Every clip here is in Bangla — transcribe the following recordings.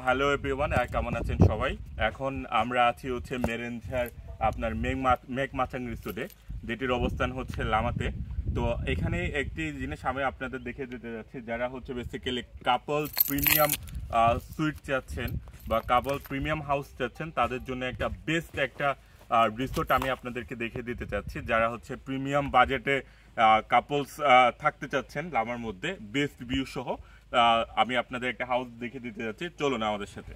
হ্যালো এভরিওয়ান, কেমন আছেন সবাই? এখন আমরা আছি হচ্ছে মেরেঞ্জার আপনার মেঘমাচাং রিসোর্টে, যেটির অবস্থান হচ্ছে লামাতে। তো এখানে একটি জিনিস আমি আপনাদের দেখে দিতে যাচ্ছি, যারা হচ্ছে বেসিক্যালি কাপল প্রিমিয়াম সুইট চাচ্ছেন বা কাপল প্রিমিয়াম হাউস চাচ্ছেন, তাদের জন্য একটা বেস্ট একটা রিসোর্ট আমি আপনাদেরকে দেখে দিতে চাচ্ছি। যারা হচ্ছে প্রিমিয়াম বাজেটে কাপলস থাকতে চাচ্ছেন লামার মধ্যে, বেস্ট ভিউ সহ আমি আপনাদের একটা হাউস দেখে দিতে যাচ্ছি, চলুন আমাদের সাথে।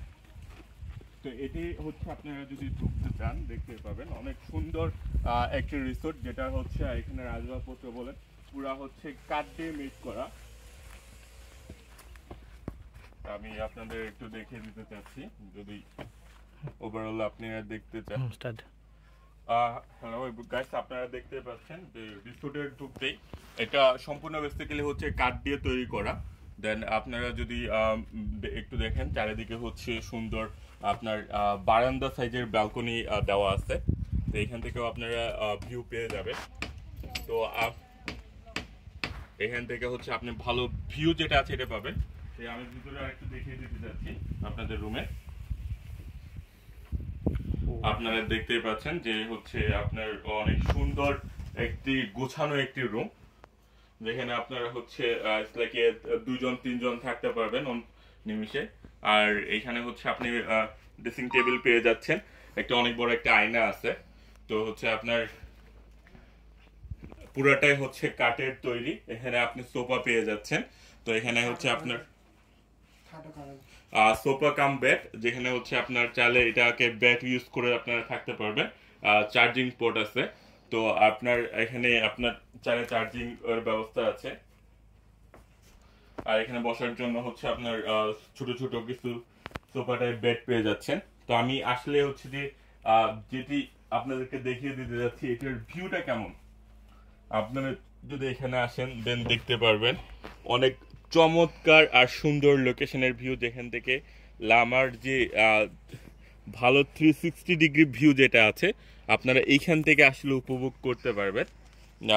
তো এটি হচ্ছে আপনারা যদি ঢুকতে চান দেখতে পাবেন অনেক সুন্দর একটি রিসোর্ট, যেটা হচ্ছে এখানে আসবাবপত্র বলেন পুরা হচ্ছে কাঠ দিয়ে মেক করা। আমি আপনাদের একটু দেখিয়ে দিতে চাচ্ছি যদি ওভারঅল আপনারা দেখতে চান। হ্যালো গাইস, আপনারা দেখতে পাচ্ছেন যে রিসোর্টের ঢুকতেই এটা সম্পূর্ণ বেসিক্যালি হচ্ছে কাঠ দিয়ে তৈরি করা। দেন আপনারা যদি একটু দেখেন চারিদিকে হচ্ছে সুন্দর আপনার বারান্দা সাইজের ব্যালকনি দেওয়া আছে, তো এখান থেকেও আপনারা ভিউ পেয়ে যাবেন। তো এখান থেকে হচ্ছে আপনি ভালো ভিউ যেটা আছে এটা পাবেন। আমি ভিতরে আরেকটু দেখিয়ে দিতে চাচ্ছি আপনাদের রুমে। আপনারা দেখতেই পাচ্ছেন যে হচ্ছে আপনার অনেক সুন্দর একটি গোছানো একটি রুম, যেখানে আপনারা হচ্ছে দুজন তিনজন থাকতে পারবেন নিমিষে। আর এখানে হচ্ছে আপনি ড্রেসিং টেবিল পেয়ে যাচ্ছেন, একটা অনেক বড় একটা আয়না আছে। তো হচ্ছে আপনার পুরাটাই হচ্ছে কাঠের তৈরি, এখানে আপনি সোফা পেয়ে যাচ্ছেন। তো এখানে হচ্ছে আপনার সোফা কাম বেড, যেখানে হচ্ছে আপনার চাইলে এটাকে বেড ইউজ করে আপনারা থাকতে পারবেন। চার্জিং পোর্ট আছে, তো আপনার এখানে আপনার চাইলে চার্জিং এর ব্যবস্থা আছে। আর এখানে বসার জন্য হচ্ছে আপনার ছোট ছোট কিছু সোফা টাইপ বেড পেয়ে যাচ্ছেন। তো আমি আসলে হচ্ছে যে যেটি আপনাদেরকে দেখিয়ে দিতে যাচ্ছি, এটার ভিউটা কেমন। আপনারা যদি এখানে আসেন দেন দেখতে পারবেন অনেক চমৎকার আর সুন্দর লোকেশনের ভিউ, যেখান থেকে লামার যে ভালো 360 ডিগ্রি ভিউ যেটা আছে আপনারা এইখান থেকে আসলে উপভোগ করতে পারবেন।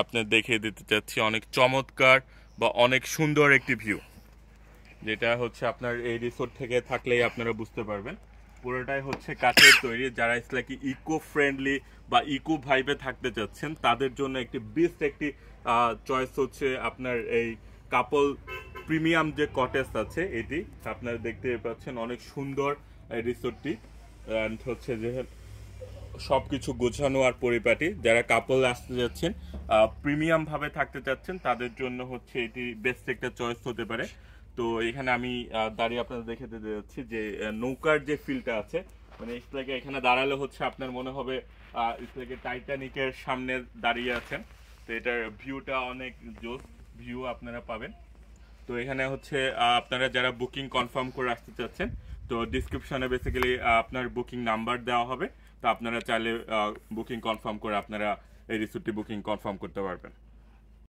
আপনার দেখিয়ে দিতে চাচ্ছি অনেক চমৎকার বা অনেক সুন্দর একটি ভিউ, যেটা হচ্ছে আপনার এই রিসোর্ট থেকে থাকলেই আপনারা বুঝতে পারবেন। পুরোটাই হচ্ছে কাঠের তৈরি। যারা ইসলাকি ইকো ফ্রেন্ডলি বা ইকো ভাইবে থাকতে চাচ্ছেন তাদের জন্য একটি বেস্ট একটি চয়েস হচ্ছে আপনার এই কাপল প্রিমিয়াম যে কটেজ আছে, এটি আপনারা দেখতে পাচ্ছেন অনেক সুন্দর এই রিসোর্টটি। হচ্ছে যে সবকিছু গোছানো আর পরিপাটি। যারা কাপল আসতে যাচ্ছেন প্রিমিয়াম ভাবে থাকতে চাচ্ছেন তাদের জন্য হচ্ছে এটি বেস্ট একটা চয়েস হতে পারে। তো এখানে আমি দাঁড়িয়ে আপনাদের দেখে দিতে যাচ্ছি যে নৌকার যে ফিলটা আছে, মানে এখানে দাঁড়ালে হচ্ছে আপনার মনে হবে টাইটানিকের সামনে দাঁড়িয়ে আছেন। তো এটার ভিউটা অনেক জোস ভিউ আপনারা পাবেন। তো এখানে হচ্ছে আপনারা যারা বুকিং কনফার্ম করে আসতে চাচ্ছেন, তো ডিসক্রিপশনে বেসিক্যালি আপনার বুকিং নাম্বার দেওয়া হবে। তো আপনারা চাইলে বুকিং কনফার্ম করে আপনারা এই রিসোর্টটি বুকিং কনফার্ম করতে পারবেন।